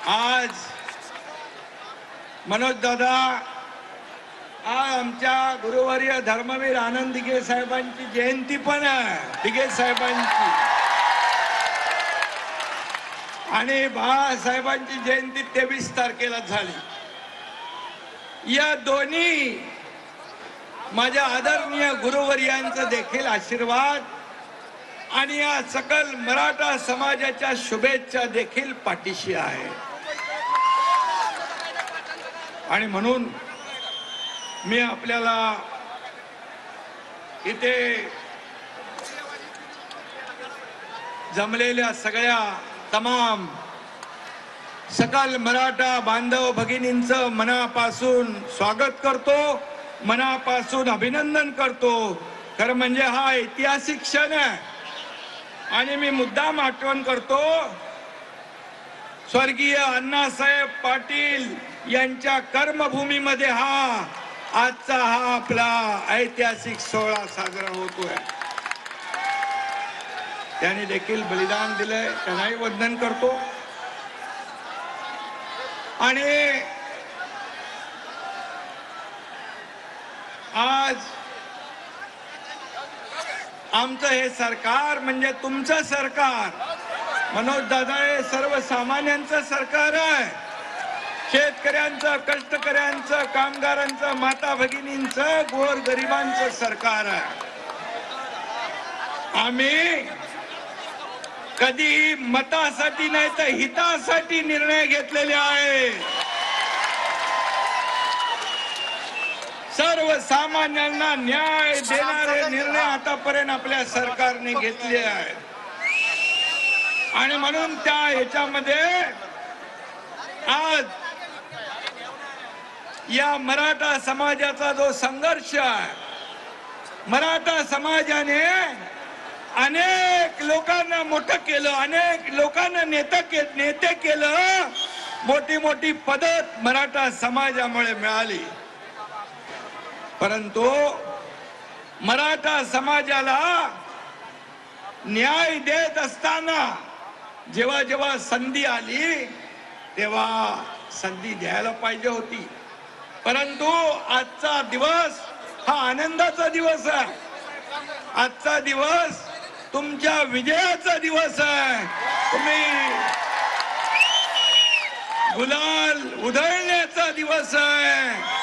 आज मनोज दादा, आज आमच्या गुरुवर्य धर्मवीर आनंद दिघे साहेबांची जयंती पण आहे, दिघे साहेबांची, आणि बाळासाहेबांची जयंती 23 तारखेला झाली. या दोन्ही माझ्या आदरणीय गुरुवर्यांचा देखील आशीर्वाद आणि या सकल मराठा समाजाच्या शुभेच्छा देखील पाठीशी आहे. आणि म्हणून मी आपल्याला इथे जमलेल्या सगळ्या तमाम सकल मराठा बांधव भगिनींचं मनापासून स्वागत करतो, मनापासून अभिनंदन करतो. खरं म्हणजे हा ऐतिहासिक क्षण आहे आणि मी मुद्दाम आठवण करतो स्वर्गीय अण्णासाहेब पाटील यांच्या कर्मभूमीमध्ये आजचा हा आपला ऐतिहासिक सोहळा साजरा होतोय. त्यांनी देखील बलिदान दिलंय, त्यांनाही वंदन करतो. आणि आज आमचं हे सरकार म्हणजे तुमचं सरकार, मनोज दादा, हे सर्वसामान्यांचं सरकार आहे. शेतकऱ्यांचं, कष्टकऱ्यांचं, कामगारांचं, माता भगिनींचं, गोरगरिबांचं सरकार आहे. आम्ही कधी मतासाठी नाही तर हितासाठी निर्णय घेतलेले आहे. सर्वसामान्यांना न्याय देणारे निर्णय आतापर्यंत आपल्या सरकारने घेतले आहेत. आणि म्हणून त्या ह्याच्यामध्ये आज या मराठा समाजाचा जो संघर्ष आहे, मराठा समाजाने अनेक लोकांना मोठं केलं, अनेक लोकांना नेते केलं, मोठी मोठी पद मराठा समाजामुळे मिळाली. परंतु मराठा समाजाला न्याय देत असताना जेव्हा जेव्हा संधी आली तेव्हा संधी द्यायला पाहिजे होती. परंतु आजचा दिवस हा आनंदाचा दिवस आहे. आजचा दिवस तुमच्या विजयाचा दिवस आहे. तुम्ही गुलाल उधळण्याचा दिवस आहे.